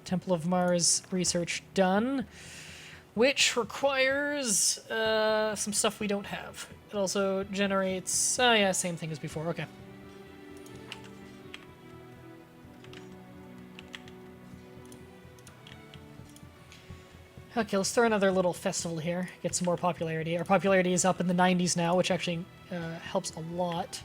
Temple of Mars research done, which requires some stuff we don't have. It also generates... Oh yeah, same thing as before, okay. Okay, let's throw another little festival here, get some more popularity. Our popularity is up in the 90s now, which actually helps a lot.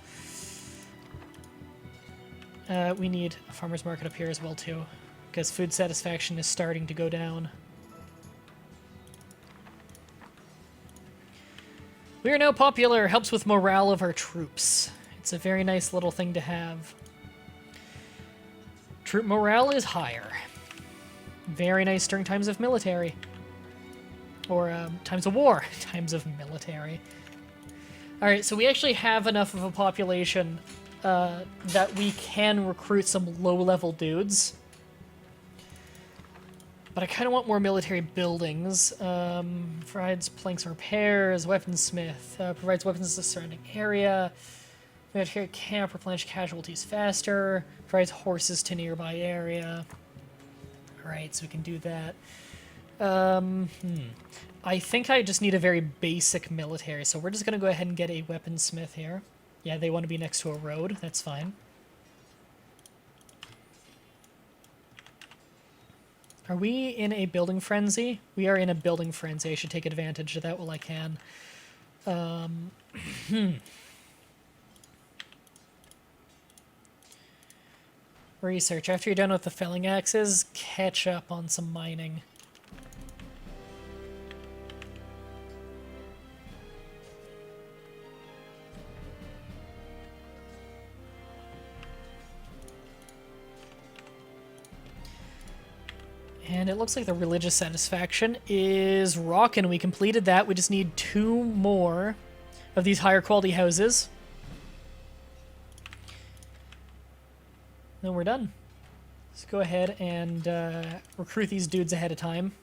We need a farmer's market up here as well, too, because food satisfaction is starting to go down. We are now popular, helps with morale of our troops. It's a very nice little thing to have. Troop morale is higher. Very nice during times of military. Or times of war. Times of military. Alright, so we actually have enough of a population that we can recruit some low-level dudes. But I kind of want more military buildings. Provides planks and repairs, weaponsmith. Provides weapons to the surrounding area. Military camp, replenish casualties faster. Provides horses to nearby area. Alright, so we can do that. I think I just need a very basic military, so we're just going to go ahead and get a weaponsmith here. Yeah, they want to be next to a road. That's fine. Are we in a building frenzy? We are in a building frenzy. I should take advantage of that while I can. Research. After you're done with the felling axes, catch up on some mining. And it looks like the religious satisfaction is rockin'. We completed that. We just need 2 more of these higher quality houses. Then we're done. Let's go ahead and recruit these dudes ahead of time.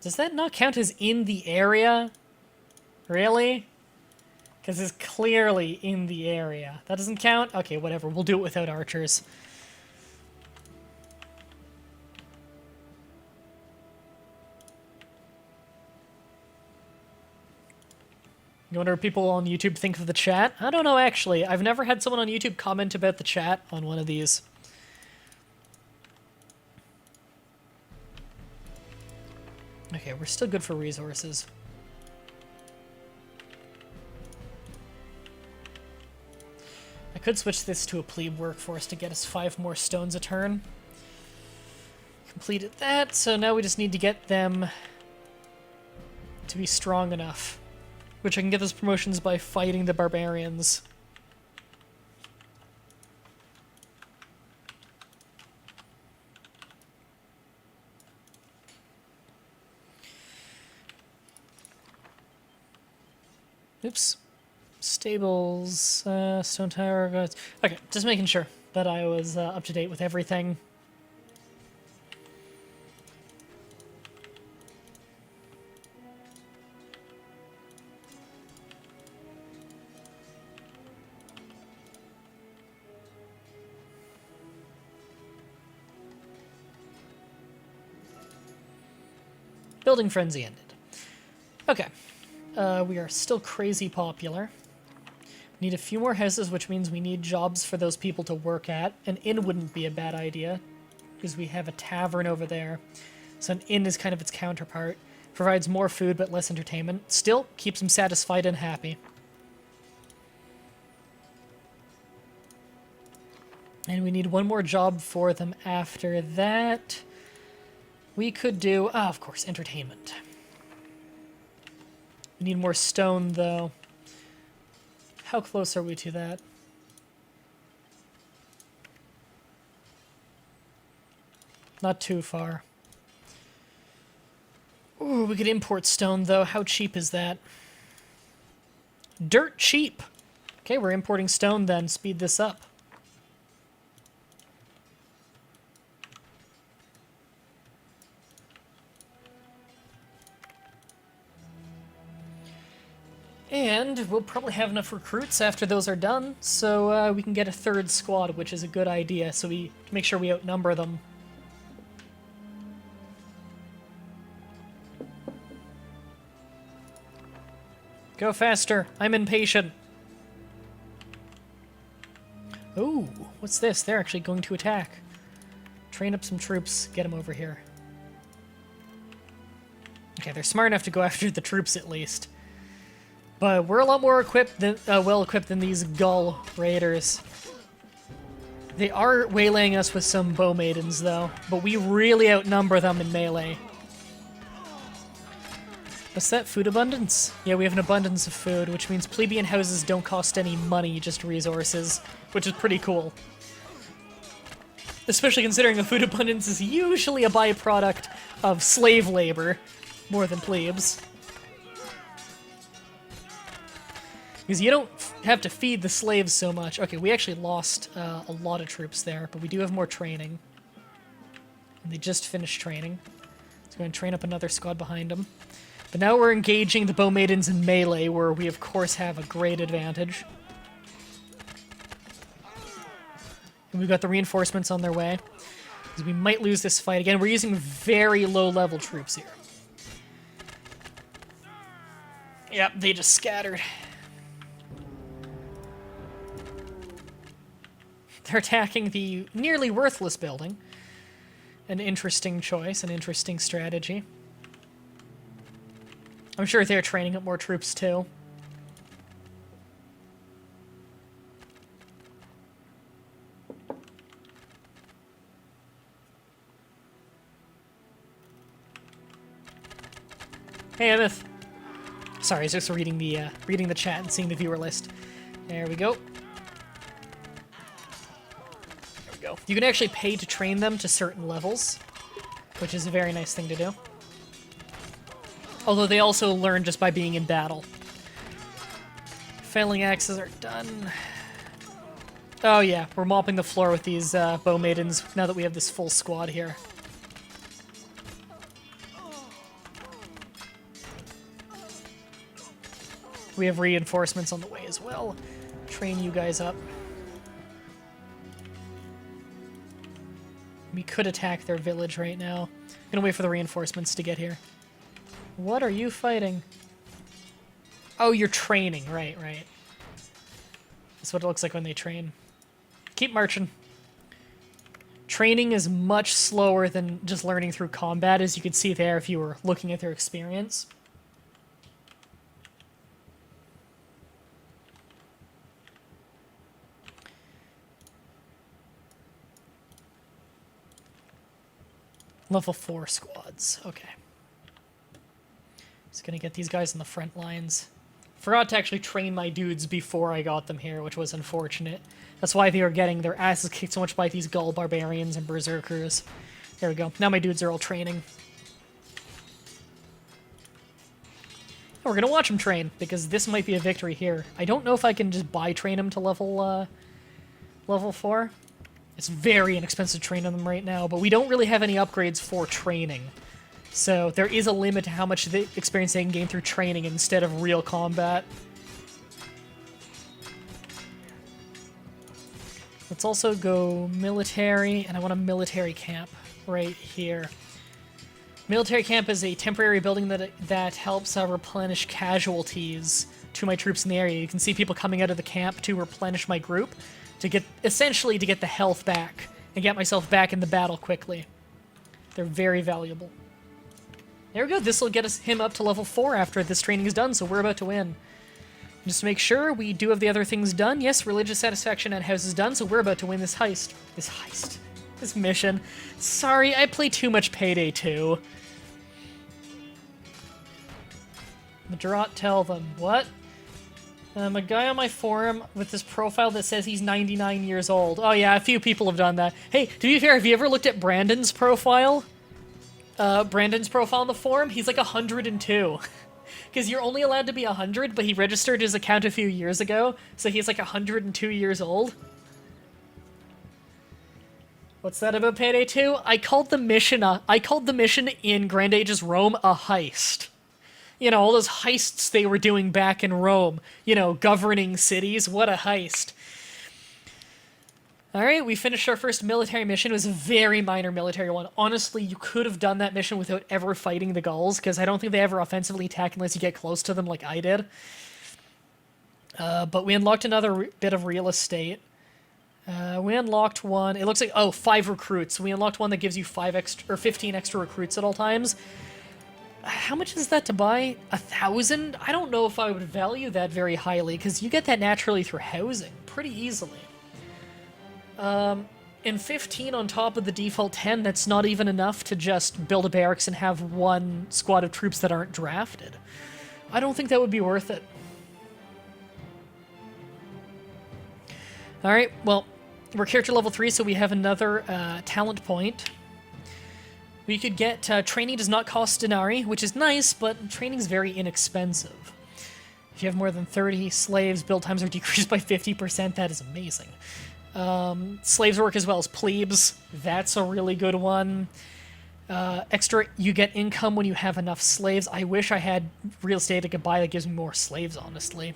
Does that not count as in the area? Really? Because it's clearly in the area. That doesn't count? Okay, whatever. We'll do it without archers. You wonder what people on YouTube think of the chat? I don't know, actually. I've never had someone on YouTube comment about the chat on one of these. Okay, we're still good for resources. I could switch this to a plebe workforce to get us 5 more stones a turn. Completed that, so now we just need to get them to be strong enough. Which I can get those promotions by fighting the barbarians. Oops. Stables, stone tower, guys. Okay, just making sure that I was up to date with everything. Building frenzy ended. Okay. We are still crazy popular. Need a few more houses, which means we need jobs for those people to work at. An inn wouldn't be a bad idea, because we have a tavern over there. So an inn is kind of its counterpart. Provides more food, but less entertainment. Still, keeps them satisfied and happy. And we need one more job for them after that. We could do... Ah, of course, entertainment. We need more stone, though. How close are we to that? Not too far. Ooh, we could import stone, though. How cheap is that? Dirt cheap! Okay, we're importing stone, then. Speed this up. And we'll probably have enough recruits after those are done, so we can get a third squad, which is a good idea, so we make sure we outnumber them. Go faster. I'm impatient. Ooh, what's this? They're actually going to attack. Train up some troops, get them over here. Okay, they're smart enough to go after the troops at least. But we're a lot more equipped than, well-equipped than these Ghul Raiders. They are waylaying us with some bow maidens, though, but we really outnumber them in melee. What's that? Food abundance? Yeah, we have an abundance of food, which means plebeian houses don't cost any money, just resources, which is pretty cool. Especially considering a food abundance is usually a byproduct of slave labor, more than plebes. Because you don't have to feed the slaves so much. Okay, we actually lost a lot of troops there, but we do have more training. And they just finished training. Let's go and train up another squad behind them. But now we're engaging the bow maidens in melee, where we of course have a great advantage. And we've got the reinforcements on their way. Because we might lose this fight again. We're using very low-level troops here. Yep, they just scattered. They're attacking the nearly worthless building. An interesting choice, an interesting strategy. I'm sure they're training up more troops too. Hey, Emeth. Sorry, I was just reading the chat and seeing the viewer list. There we go. There we go. You can actually pay to train them to certain levels, which is a very nice thing to do. Although they also learn just by being in battle. Failing axes are done. Oh yeah, we're mopping the floor with these bow maidens now that we have this full squad here. We have reinforcements on the way as well. Train you guys up. We could attack their village right now. I'm gonna wait for the reinforcements to get here. What are you fighting? Oh, you're training. Right, right. That's what it looks like when they train. Keep marching. Training is much slower than just learning through combat, as you could see there if you were looking at their experience. Level 4 squads. Okay. Just gonna get these guys in the front lines. Forgot to actually train my dudes before I got them here, which was unfortunate. That's why they were getting their asses kicked so much by these Ghul barbarians and berserkers. There we go. Now my dudes are all training. And we're gonna watch them train, because this might be a victory here. I don't know if I can just buy train them to level 4. It's very inexpensive to train them right now, but we don't really have any upgrades for training. So there is a limit to how much experience they can gain through training instead of real combat. Let's also go military, and I want a military camp right here. Military camp is a temporary building that helps replenish casualties to my troops in the area. You can see people coming out of the camp to replenish my group, essentially to get the health back and get myself back in the battle quickly. They're very valuable. There we go. This will get him up to level 4 after this training is done, so we're about to win. Just to make sure, we do have the other things done. Yes, religious satisfaction and house is done, so we're about to win this heist. This mission. Sorry, I play too much Payday 2. Madrat, tell them. What? A guy on my forum with this profile that says he's 99 years old. Oh yeah, a few people have done that. Hey, to be fair, have you ever looked at Brandon's profile? Brandon's profile on the forum? He's like 102. Because you're only allowed to be 100, but he registered his account a few years ago, so he's like 102 years old. What's that about Payday 2? I called the mission in Grand Ages Rome a heist. You know, all those heists they were doing back in Rome. You know, governing cities. What a heist. Alright, we finished our first military mission. It was a very minor military one. Honestly, you could have done that mission without ever fighting the Gauls, because I don't think they ever offensively attack unless you get close to them like I did. But we unlocked another bit of real estate. We unlocked one. It looks like, oh, 5 recruits. We unlocked one that gives you 15 extra recruits at all times. How much is that to buy? 1,000? I don't know if I would value that very highly, because you get that naturally through housing pretty easily. And 15 on top of the default 10, that's not even enough to just build a barracks and have one squad of troops that aren't drafted. I don't think that would be worth it. Alright, well, we're character level 3, so we have another talent point. We could get training does not cost denarii, which is nice, but training is very inexpensive. If you have more than 30 slaves, build times are decreased by 50%. That is amazing. Slaves work as well as plebes. That's a really good one. Extra, you get income when you have enough slaves. I wish I had real estate I could buy that gives me more slaves, honestly.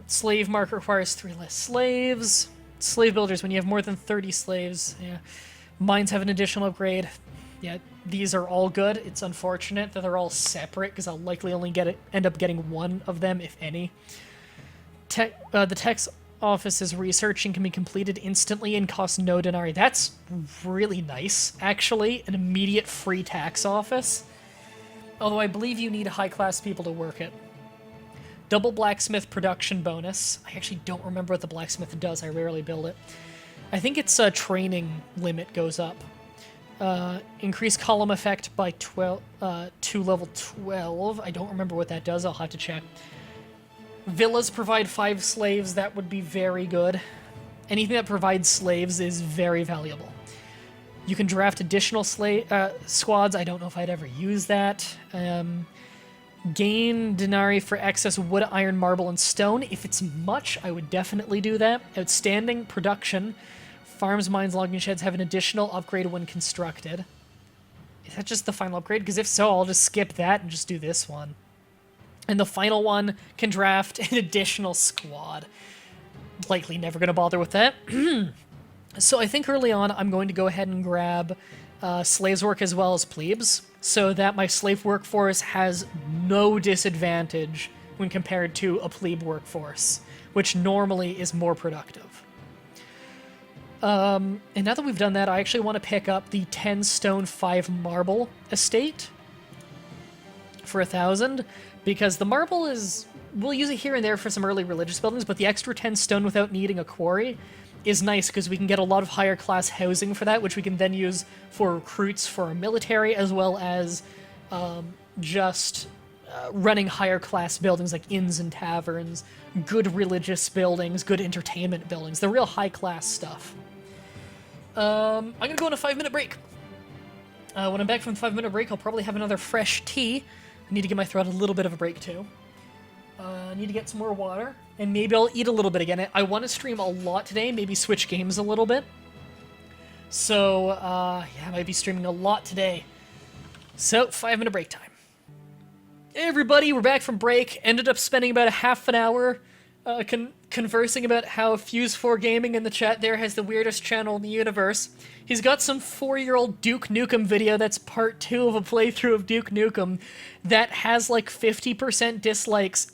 Slave market requires 3 less slaves. Slave builders, when you have more than 30 slaves. Yeah. Mines have an additional upgrade. Yeah, these are all good. It's unfortunate that they're all separate, because I'll likely only end up getting one of them, if any. The tech's office's researching can be completed instantly and costs no denarii. That's really nice, actually. An immediate free tax office. Although I believe you need high-class people to work it. Double blacksmith production bonus. I actually don't remember what the blacksmith does. I rarely build it. I think its training limit goes up. Increase column effect by 12 to level 12. I don't remember what that does. I'll have to check. Villas provide 5 slaves. That would be very good. Anything that provides slaves is very valuable. You can draft additional squads. I don't know if I'd ever use that. Gain denarii for excess wood, iron, marble, and stone. If it's much, I would definitely do that. Outstanding production. Farms, mines, logging sheds have an additional upgrade when constructed. Is that just the final upgrade? Because if so, I'll just skip that and just do this one. And the final one can draft an additional squad. Likely never going to bother with that. So I think early on, I'm going to go ahead and grab slaves work as well as plebes, so that my slave workforce has no disadvantage when compared to a plebe workforce, which normally is more productive. And now that we've done that, I actually want to pick up the 10 stone 5 marble estate for 1,000, because the marble is... we'll use it here and there for some early religious buildings, but the extra 10 stone without needing a quarry is nice, because we can get a lot of higher class housing for that, which we can then use for recruits for our military, as well as just running higher class buildings like inns and taverns, good religious buildings, good entertainment buildings, the real high class stuff. I'm gonna go on a 5-minute break. When I'm back from the 5-minute break, I'll probably have another fresh tea. I need to give my throat a little bit of a break too. I need to get some more water, and maybe I'll eat a little bit again. I want to stream a lot today, maybe switch games a little bit. So, yeah, I might be streaming a lot today. So, 5-minute break time. Hey everybody, we're back from break. Ended up spending about a half an hour conversing about how Fuse4 Gaming in the chat there has the weirdest channel in the universe. He's got some 4-year-old Duke Nukem video that's part 2 of a playthrough of Duke Nukem that has like 50% dislikes,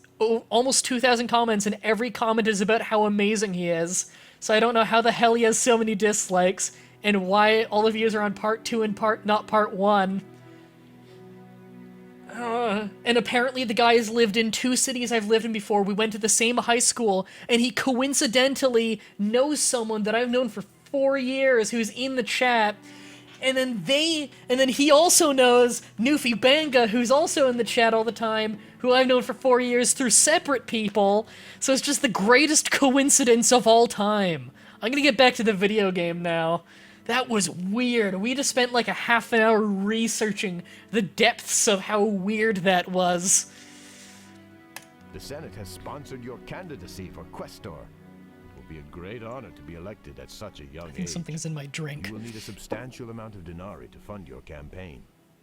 almost 2,000 comments, and every comment is about how amazing he is. So I don't know how the hell he has so many dislikes, and why all of you are on part 2 and not part 1. And apparently the guy has lived in 2 cities I've lived in before. We went to the same high school, and he coincidentally knows someone that I've known for 4 years who's in the chat. And then he also knows Nufi Banga, who's also in the chat all the time, who I've known for 4 years through separate people. So it's just the greatest coincidence of all time. I'm gonna get back to the video game now. That was weird. We just spent like a half an hour researching the depths of how weird that was. The Senate has sponsored your candidacy for Questor. It will be a great honor to be elected at such a young age. I think something's in my drink. You will need a substantial amount of denarii to fund your campaign.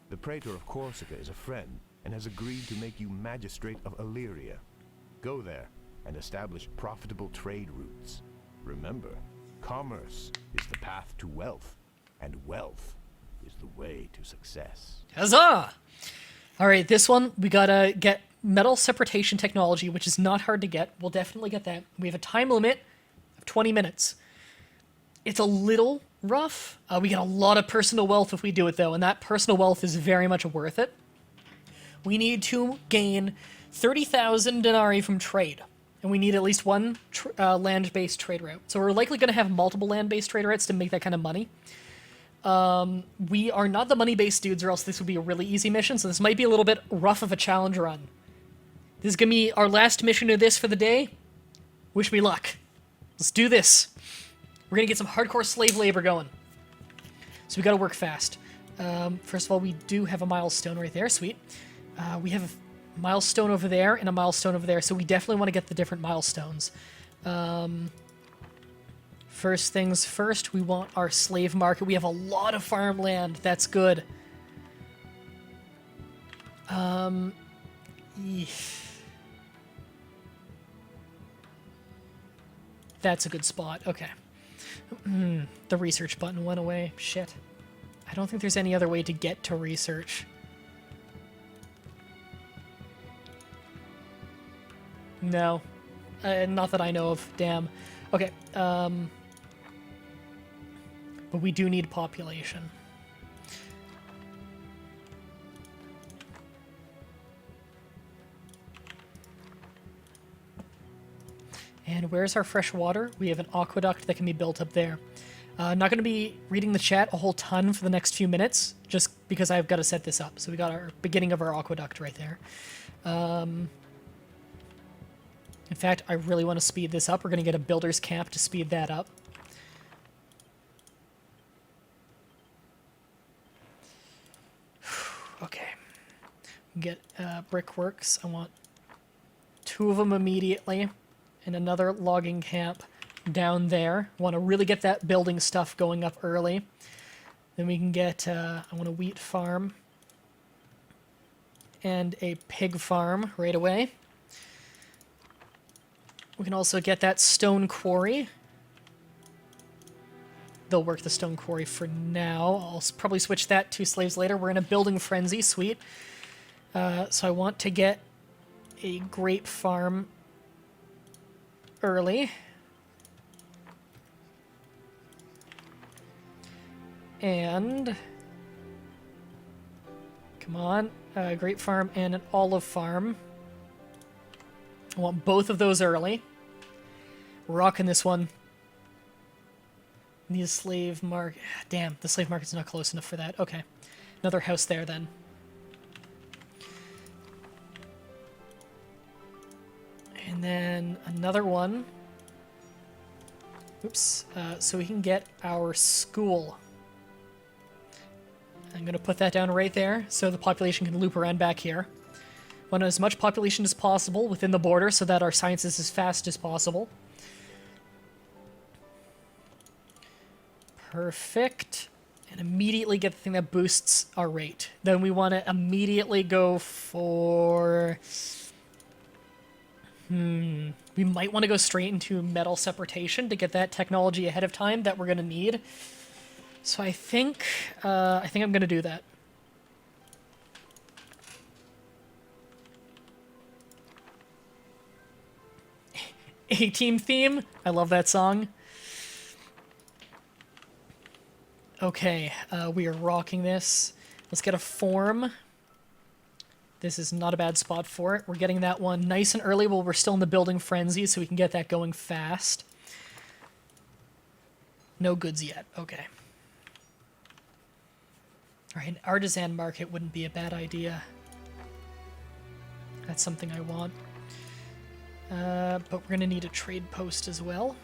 The Praetor of Corsica is a friend, and has agreed to make you magistrate of Illyria. Go there and establish profitable trade routes. Remember, commerce is the path to wealth, and wealth is the way to success. Huzzah! Alright, this one, we gotta get metal separatation technology, which is not hard to get. We'll definitely get that. We have a time limit of 20 minutes. It's a little rough. We get a lot of personal wealth if we do it, though, and that personal wealth is very much worth it. We need to gain 30,000 denarii from trade, and we need at least one land-based trade route. So we're likely going to have multiple land-based trade routes to make that kind of money. We are not the money-based dudes, or else this would be a really easy mission, so this might be a little bit rough of a challenge run. This is going to be our last mission of this for the day. Wish me luck. Let's do this. We're going to get some hardcore slave labor going. So we got to work fast. First of all, we do have a milestone right there. Sweet. We have a milestone over there and a milestone over there, so we definitely want to get the different milestones. First things first, we want our slave market. We have a lot of farmland. That's good. That's a good spot. Okay. The research button went away. Shit. I don't think there's any other way to get to research. No. Not that I know of. Damn. Okay. But we do need population. And where's our fresh water? We have an aqueduct that can be built up there. Not going to be reading the chat a whole ton for the next few minutes, just because I've got to set this up. So we got our beginning of our aqueduct right there. In fact, I really want to speed this up. We're going to get a builder's camp to speed that up. Okay. Get brickworks. I want 2 of them immediately. And another logging camp down there. Want to really get that building stuff going up early. Then we can get, I want a wheat farm and a pig farm right away. We can also get that stone quarry. They'll work the stone quarry for now. I'll probably switch that to slaves later. We're in a building frenzy, sweet. So I want to get a grape farm early. And come on, grape farm and an olive farm. I want both of those early. Rocking this one. Need a slave market. Damn, the slave market's not close enough for that. Okay. Another house there then. And then another one. Oops. So we can get our school. I'm going to put that down right there so the population can loop around back here. Want as much population as possible within the border so that our science is as fast as possible. Perfect. And immediately get the thing that boosts our rate. Then we want to immediately go for... We might want to go straight into metal separatation to get that technology ahead of time that we're going to need. So I think I'm going to do that. A-Team theme. I love that song. Okay, we are rocking this. Let's get a form. This is not a bad spot for it. We're getting that one nice and early while we're still in the building frenzy, so we can get that going fast. No goods yet. Okay. Alright, an artisan market wouldn't be a bad idea. That's something I want. But we're going to need a trade post as well.